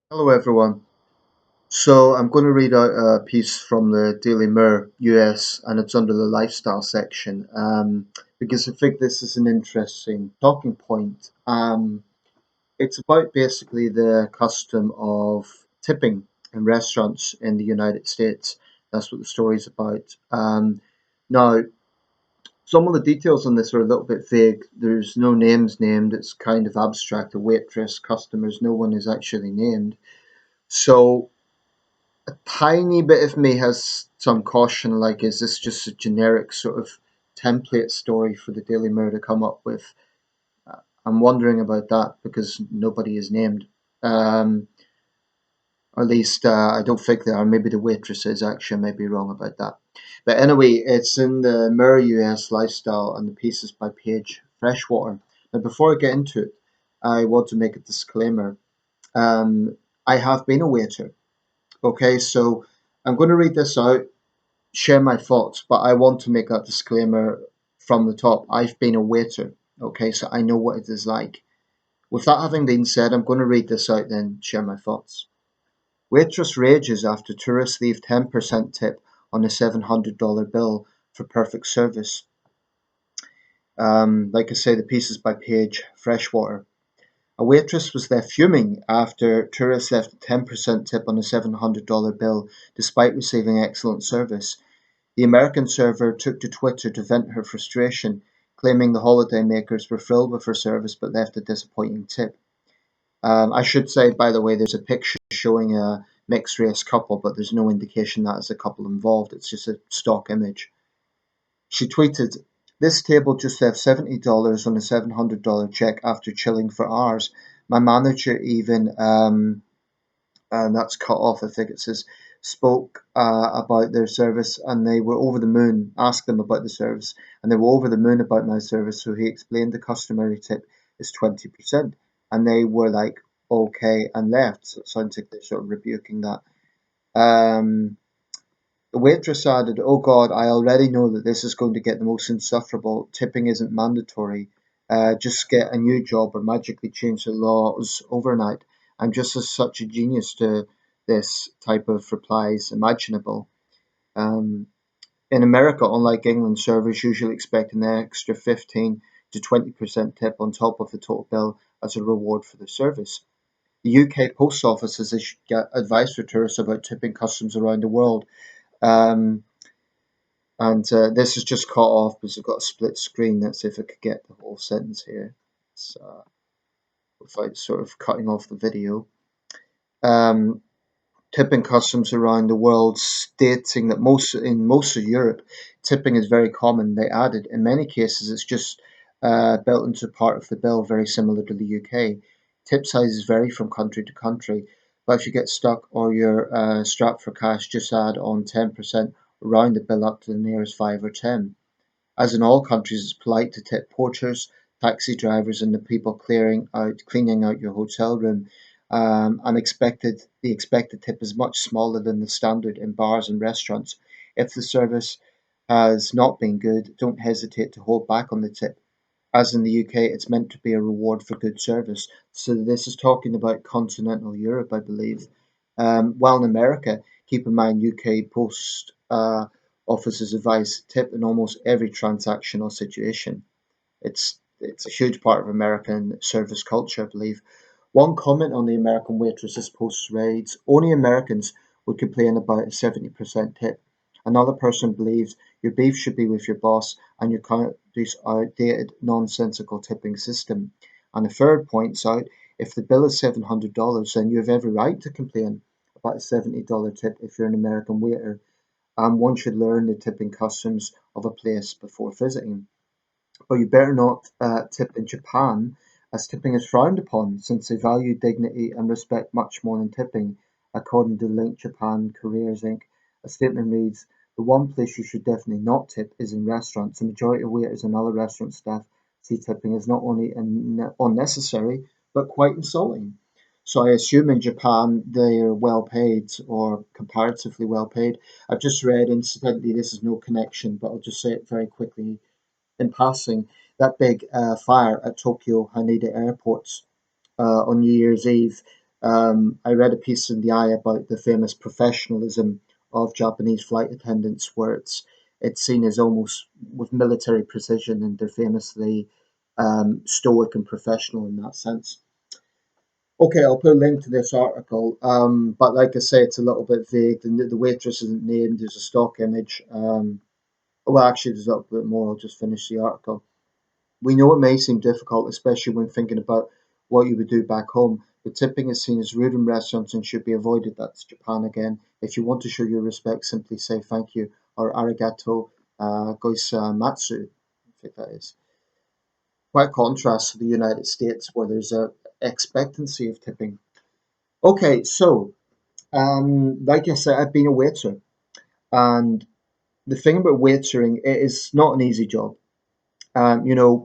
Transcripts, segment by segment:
Hello, everyone. So, I'm going to read out a piece from the Daily Mirror US, and it's under the lifestyle section because I think this is an interesting talking point. It's about basically the custom of tipping in restaurants in the United States. That's what the story's about. Now, some of the details on this are a little bit vague. There's no names named, it's kind of abstract. A waitress, customers, no one is actually named. So, tiny bit of me has some caution, like, is this just a generic sort of template story for the Daily Mirror to come up with? I'm wondering about that because nobody is named. Um, or at least I don't think they are. Maybe the waitress is actually, I may be wrong about that. But anyway, it's in the Mirror US Lifestyle and the pieces by Page Freshwater. Now, before I get into it, I want to make a disclaimer. Um, I have been a waiter. Okay, so I'm going to read this out, share my thoughts, but I want to make that disclaimer from the top. I've been a waiter, okay, so I know what it is like. With that having been said, I'm going to read this out, then share my thoughts. Waitress rages after tourists leave 10% tip on a $700 bill for perfect service. Like I say, the piece is by Page Freshwater. A waitress was there fuming after tourists left a 10% tip on a $700 bill despite receiving excellent service. The American server took to Twitter to vent her frustration, claiming the holidaymakers were thrilled with her service but left a disappointing tip. I should say, by the way, there's a picture showing a mixed race couple, but there's no indication that is a couple involved. It's just a stock image. She tweeted, "This table just left $70 on a $700 check after chilling for hours. My manager even and that's cut off. I think it says spoke about their service, and they were over the moon. Asked them about the service, and they were over the moon about my service. So he explained the customary tip is 20%, and they were like, okay, and left. So it sounds like they're sort of rebuking that. Um, the waitress added, "Oh God, I already know that this is going to get the most insufferable. Tipping isn't mandatory. Just get a new job or magically change the laws overnight. I'm just such a genius to this type of replies imaginable." Um, in America, unlike England, servers usually expect an extra 15 to 20% tip on top of the total bill as a reward for their service. The UK Post Office has issued advice for tourists about tipping customs around the world. Um, and this is just cut off because I've got a split screen. Let's see if I could get the whole sentence here. It's, without sort of cutting off the video. Um, Tipping customs around the world, stating that most of Europe, tipping is very common. They added, in many cases, it's just built into part of the bill, very similar to the UK. Tip sizes vary from country to country, but if you get stuck or you're strapped for cash, just add on 10%, round the bill up to the nearest 5 or 10. As in all countries, it's polite to tip porters, taxi drivers, and the people cleaning out your hotel room. The expected tip is much smaller than the standard in bars and restaurants. If the service has not been good, don't hesitate to hold back on the tip. As in the UK, it's meant to be a reward for good service. So this is talking about continental Europe, I believe. While in America, keep in mind UK Post Office's advice: tip in almost every transactional situation. It's a huge part of American service culture, I believe. One comment on the American waitress's post reads, "Only Americans would complain about a 70% tip." Another person believes your beef should be with your boss and your country's outdated, nonsensical tipping system. And a third points out, if the bill is $700, then you have every right to complain about a $70 tip if you're an American waiter. And one should learn the tipping customs of a place before visiting. But you better not tip in Japan, as tipping is frowned upon, since they value dignity and respect much more than tipping, according to Link Japan Careers Inc. A statement reads, "The one place you should definitely not tip is in restaurants. The majority of waiters and other restaurant staff see tipping as not only unnecessary, but quite insulting." So I assume in Japan they are well paid or comparatively well paid. I've just read, incidentally, this is no connection, but I'll just say it very quickly in passing, that big fire at Tokyo Haneda airports on New Year's Eve. I read a piece in the Eye about the famous professionalism of Japanese flight attendants, where it's seen as almost with military precision, and they're famously stoic and professional in that sense. Okay, I'll put a link to this article, but like I say, it's a little bit vague. The waitress isn't named. There's a stock image. Well, actually, there's a little bit more. I'll just finish the article. We know it may seem difficult, especially when thinking about what you would do back home, but tipping is seen as rude in restaurants and should be avoided. That's Japan again. If you want to show your respect, simply say thank you or arigato goisamatsu. I think that is. Quite a contrast to the United States, where there's a expectancy of tipping. Okay, so like I said, I've been a waiter, and the thing about waitering, it is not an easy job.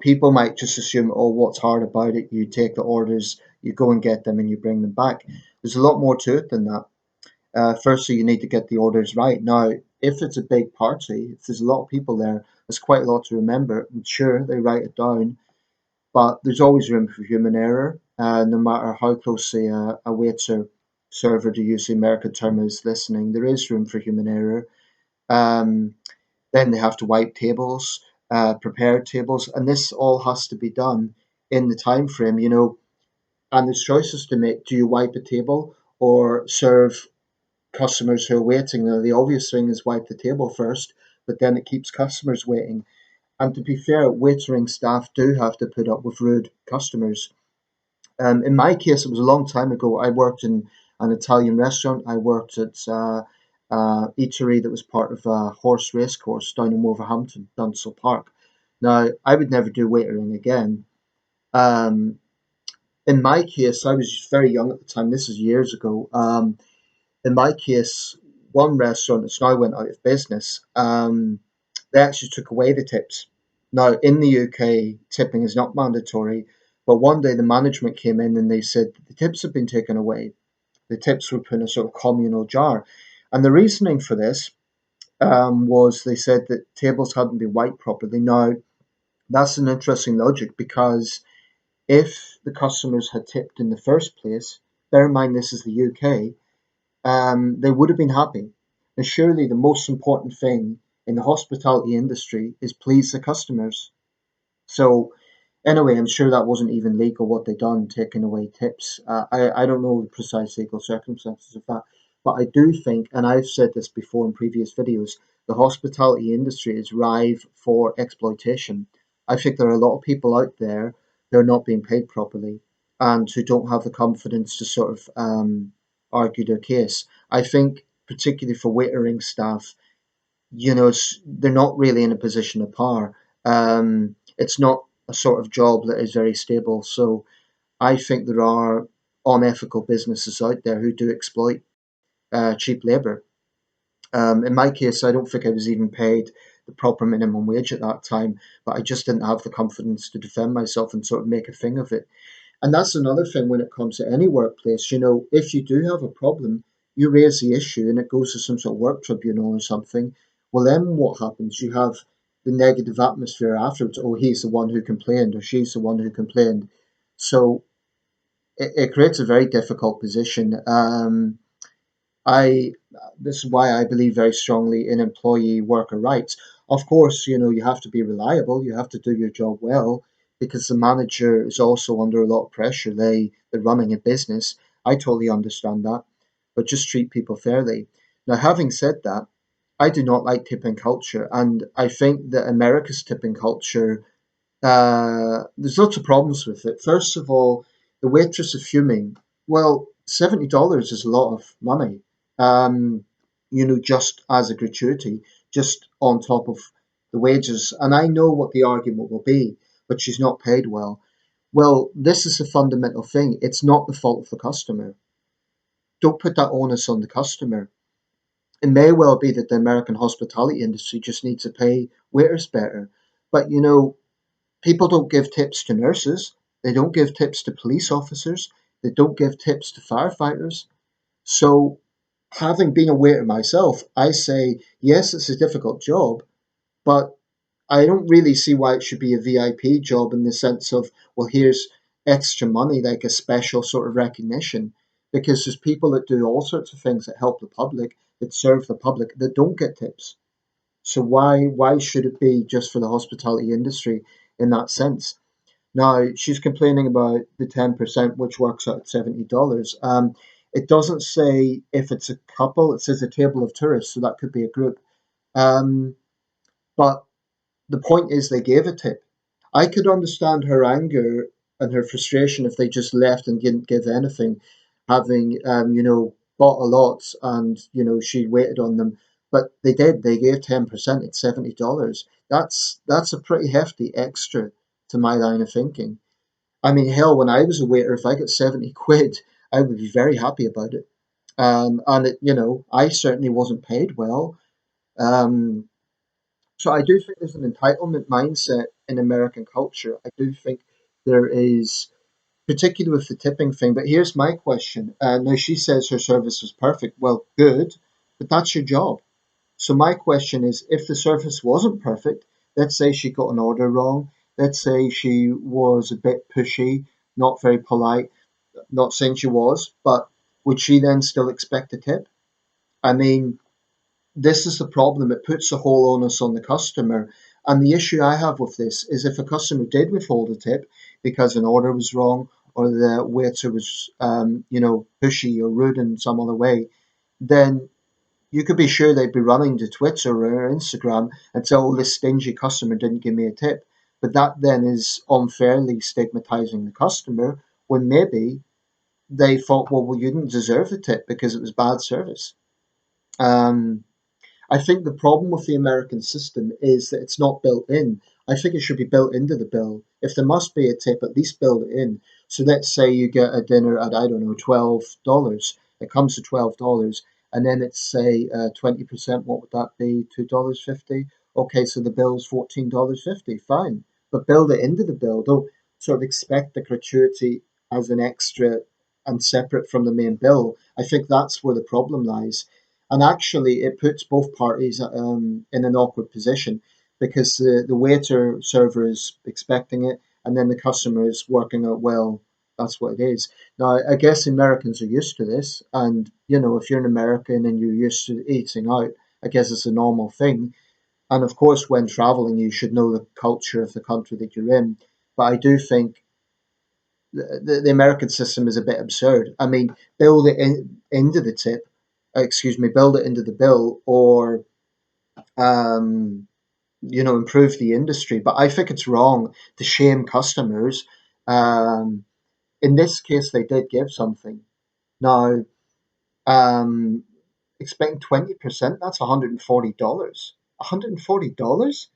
People might just assume, oh, what's hard about it? You take the orders, you go and get them, and you bring them back. There's a lot more to it than that. Firstly, you need to get the orders right. Now, if it's a big party, if there's a lot of people there, there's quite a lot to remember. And sure, they write it down, but there's always room for human error. No matter how closely a waiter, server, to use the American term, is listening, there is room for human error. Um, then they have to wipe tables, prepare tables, and this all has to be done in the time frame, and there's choices to make. Do you wipe a table or serve customers who are waiting? Now, the obvious thing is wipe the table first, but then it keeps customers waiting. And to be fair, waitering staff do have to put up with rude customers. In my case, it was a long time ago. I worked in an Italian restaurant. I worked at eatery that was part of a horse race course down in Wolverhampton, Dunsell Park. Now, I would never do waitering again. Um, in my case, I was very young at the time. This is years ago. In my case, one restaurant that's now went out of business, they actually took away the tips. Now, in the UK, tipping is not mandatory, but one day the management came in and they said the tips have been taken away. The tips were put in a sort of communal jar. And the reasoning for this was they said that tables hadn't been wiped properly. Now, that's an interesting logic because if the customers had tipped in the first place, bear in mind this is the UK, they would have been happy. And surely the most important thing in the hospitality industry is please the customers. So anyway, I'm sure that wasn't even legal what they done, taking away tips. I don't know the precise legal circumstances of that, but I do think, and I've said this before in previous videos, the hospitality industry is rife for exploitation. I think there are a lot of people out there who are not being paid properly and who don't have the confidence to sort of argue their case. I think, particularly for waitering staff, they're not really in a position of power. It's not a sort of job that is very stable. So I think there are unethical businesses out there who do exploit cheap labour. In my case, I don't think I was even paid the proper minimum wage at that time, but I just didn't have the confidence to defend myself and sort of make a thing of it. And that's another thing when it comes to any workplace. If you do have a problem, you raise the issue and it goes to some sort of work tribunal or something. Well, then what happens? You have the negative atmosphere afterwards. Oh, he's the one who complained, or she's the one who complained. So it creates a very difficult position. I This is why I believe very strongly in employee worker rights. Of course, you have to be reliable, you have to do your job well, because the manager is also under a lot of pressure. They're running a business. I totally understand that, but just treat people fairly. Now, having said that, I do not like tipping culture, and I think that America's tipping culture, there's lots of problems with it. First of all, the waitress is fuming. Well, $70 is a lot of money, just as a gratuity, just on top of the wages. And I know what the argument will be, but she's not paid well. Well, this is the fundamental thing. It's not the fault of the customer. Don't put that onus on the customer. It may well be that the American hospitality industry just needs to pay waiters better. But people don't give tips to nurses. They don't give tips to police officers. They don't give tips to firefighters. So, having been a waiter myself, I say, yes, it's a difficult job, but I don't really see why it should be a VIP job in the sense of, well, here's extra money, like a special sort of recognition. because there's people that do all sorts of things that help the public, that serve the public, that don't get tips. So why should it be just for the hospitality industry in that sense? Now she's complaining about the 10%, which works out at $70. It doesn't say if it's a couple. It says a table of tourists, so that could be a group. Um, but the point is, they gave a tip. I could understand her anger and her frustration if they just left and didn't give anything, having bought a lot and she waited on them. But they did. They gave 10%. It's $70. That's a pretty hefty extra to my line of thinking. I mean, hell, when I was a waiter, if I got 70 quid, I would be very happy about it. And I certainly wasn't paid well. Um, so I do think there's an entitlement mindset in American culture. I do think there is, particularly with the tipping thing. But here's my question. Now she says her service was perfect. Well, good, but that's your job. So my question is, if the service wasn't perfect, let's say she got an order wrong, let's say she was a bit pushy, not very polite, not saying she was, but would she then still expect a tip? I mean, this is the problem. It puts the whole onus on the customer. And the issue I have with this is if a customer did withhold a tip because an order was wrong or the waiter was, pushy or rude in some other way, then you could be sure they'd be running to Twitter or Instagram and say, oh, this stingy customer didn't give me a tip. But that then is unfairly stigmatizing the customer when maybe they thought, well, you didn't deserve the tip because it was bad service. Um, I think the problem with the American system is that it's not built in. I think it should be built into the bill. If there must be a tip, at least build it in. So let's say you get a dinner at, I don't know, $12. It comes to $12, and then it's say 20%. What would that be? $2.50. Okay, so the bill's $14.50. Fine, but build it into the bill. Don't sort of expect the gratuity as an extra and separate from the main bill. I think that's where the problem lies. And actually, it puts both parties in an awkward position because the waiter server is expecting it, and then the customer is working out, well, that's what it is. Now, I guess Americans are used to this, and if you're an American and you're used to eating out, I guess it's a normal thing. And of course, when traveling, you should know the culture of the country that you're in. But I do think the American system is a bit absurd. I mean, build it into the tip, excuse me, build it into the bill, or um, improve the industry. But I think it's wrong to shame customers. Um, in this case, they did give something. Now, um, expecting 20%, that's $140. $140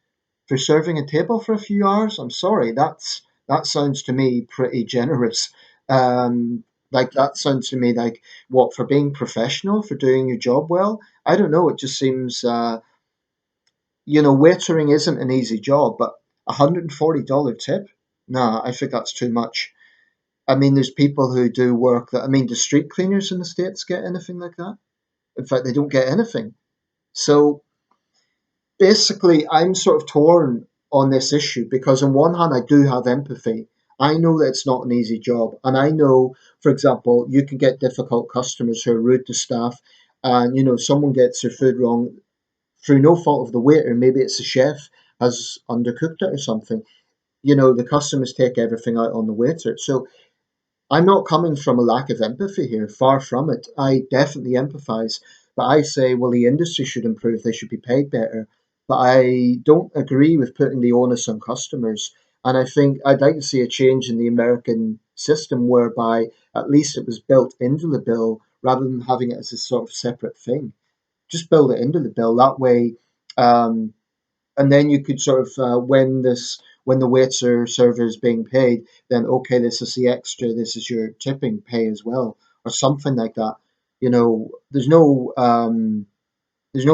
for serving a table for a few hours? I'm sorry, that sounds to me pretty generous. Like that sounds to me like what, for being professional, for doing your job well. I don't know. It just seems, waitering isn't an easy job, but $140 tip? Nah, I think that's too much. I mean, there's people who do work that, I mean, do street cleaners in the States get anything like that? In fact, they don't get anything. So basically, I'm sort of torn on this issue because, on one hand, I do have empathy. I know that it's not an easy job. And I know, for example, you can get difficult customers who are rude to staff, and, someone gets their food wrong through no fault of the waiter. Maybe it's the chef has undercooked it or something. The customers take everything out on the waiter. So I'm not coming from a lack of empathy here, far from it. I definitely empathize, but I say, well, the industry should improve, they should be paid better. But I don't agree with putting the onus on customers. And I think I'd like to see a change in the American system whereby at least it was built into the bill rather than having it as a sort of separate thing. Just build it into the bill. That way, um, and then you could sort of when the waiter server is being paid, then okay, this is the extra, this is your tipping pay as well, or something like that. There's no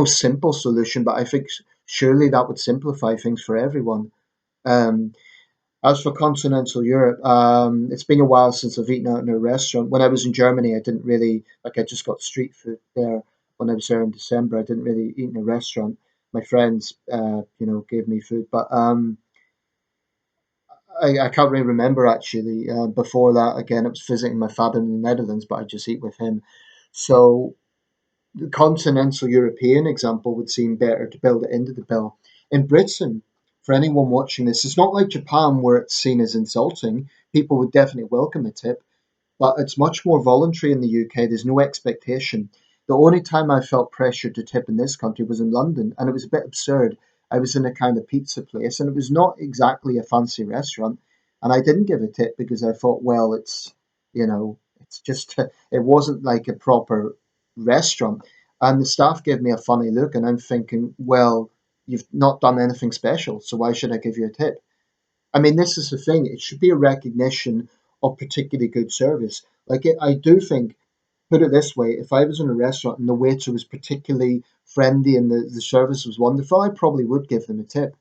simple solution, but I think surely that would simplify things for everyone. Um, as for continental Europe, it's been a while since I've eaten out in a restaurant. When I was in Germany, I didn't really like. I just got street food there. When I was there in December, I didn't really eat in a restaurant. My friends, gave me food, but I can't really remember actually. Before that, again, I was visiting my father in the Netherlands, but I just eat with him. So the continental European example would seem better to build it into the bill. In Britain, for anyone watching this, it's not like Japan where it's seen as insulting. People would definitely welcome a tip, but it's much more voluntary in the UK. There's no expectation. The only time I felt pressure to tip in this country was in London, and it was a bit absurd. I was in a kind of pizza place, and it was not exactly a fancy restaurant, and I didn't give a tip because I thought, well, it's just it wasn't like a proper restaurant, and the staff gave me a funny look, and I'm thinking, well, you've not done anything special, so why should I give you a tip? I mean, this is the thing. It should be a recognition of particularly good service. I do think, put it this way, if I was in a restaurant and the waiter was particularly friendly and the service was wonderful, I probably would give them a tip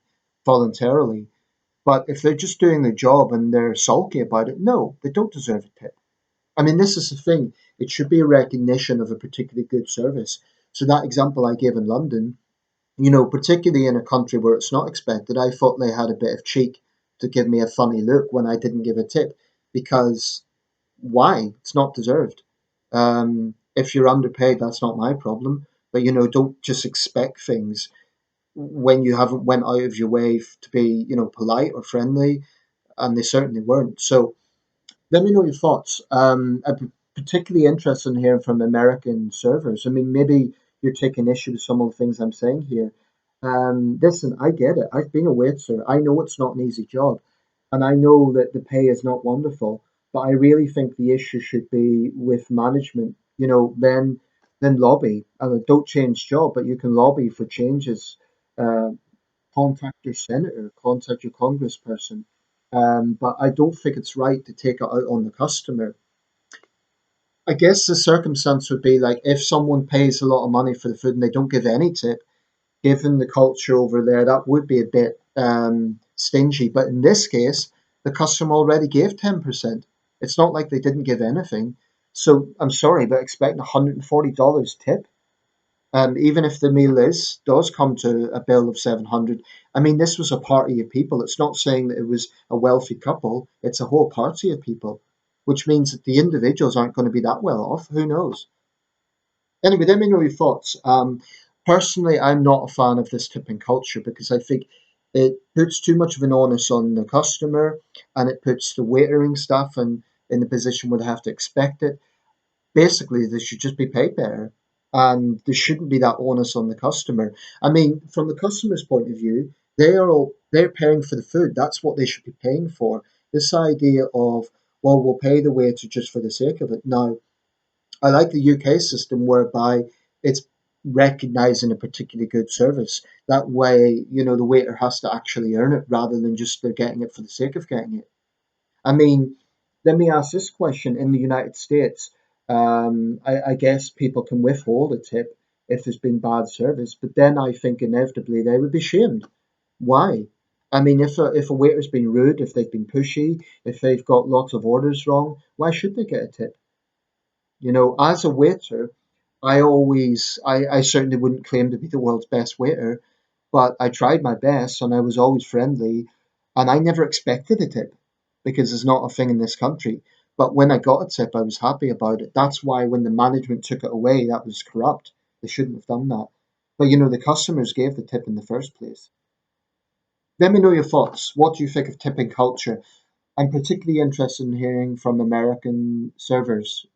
voluntarily. But if they're just doing their job and they're sulky about it, no, they don't deserve a tip. I mean, this is the thing. It should be a recognition of a particularly good service. So that example I gave in London, particularly in a country where it's not expected, I thought they had a bit of cheek to give me a funny look when I didn't give a tip because why? It's not deserved. If you're underpaid, that's not my problem. But don't just expect things when you haven't went out of your way to be, polite or friendly, and they certainly weren't. So let me know your thoughts. I'd be particularly interested in hearing from American servers. I mean, maybe you're taking issue with some of the things I'm saying here. Listen, I get it. I've been a waiter. I know it's not an easy job, and I know that the pay is not wonderful. But I really think the issue should be with management. Then lobby. Don't change job, but you can lobby for changes. Uh, Contact your senator, contact your congressperson. But I don't think it's right to take it out on the customer. I guess the circumstance would be like if someone pays a lot of money for the food and they don't give any tip, given the culture over there, that would be a bit stingy. But in this case, the customer already gave 10%. It's not like they didn't give anything. So I'm sorry, but expecting $140 tip, even if the meal does come to a bill of 700. I mean, this was a party of people. It's not saying that it was a wealthy couple. It's a whole party of people, which means that the individuals aren't going to be that well off. Who knows? Anyway, let me know your thoughts. Personally, I'm not a fan of this tipping culture because I think it puts too much of an onus on the customer, and it puts the waitering staff in the position where they have to expect it. Basically, they should just be paid better, and there shouldn't be that onus on the customer. I mean, from the customer's point of view, they're paying for the food. That's what they should be paying for. This idea of, well, we'll pay the waiter just for the sake of it. Now, I like the UK system whereby it's recognizing a particularly good service. That way, the waiter has to actually earn it rather than just they're getting it for the sake of getting it. I mean, let me ask this question. In the United States, I guess people can withhold a tip if there's been bad service, but then I think inevitably they would be shamed. Why? I mean, if a waiter's been rude, if they've been pushy, if they've got lots of orders wrong, why should they get a tip? As a waiter, I certainly wouldn't claim to be the world's best waiter, but I tried my best and I was always friendly, and I never expected a tip because it's not a thing in this country. But when I got a tip, I was happy about it. That's why when the management took it away, that was corrupt. They shouldn't have done that. But the customers gave the tip in the first place. Let me know your thoughts. What do you think of tipping culture? I'm particularly interested in hearing from American servers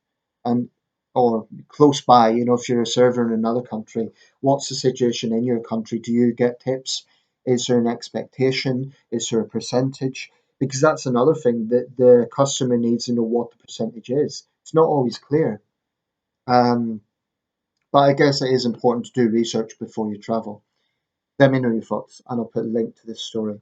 and or close by, if you're a server in another country, what's the situation in your country? Do you get tips? Is there an expectation? Is there a percentage? Because that's another thing that the customer needs to know what the percentage is. It's not always clear. Um, but I guess it is important to do research before you travel. Let me know your thoughts, and I'll put a link to this story.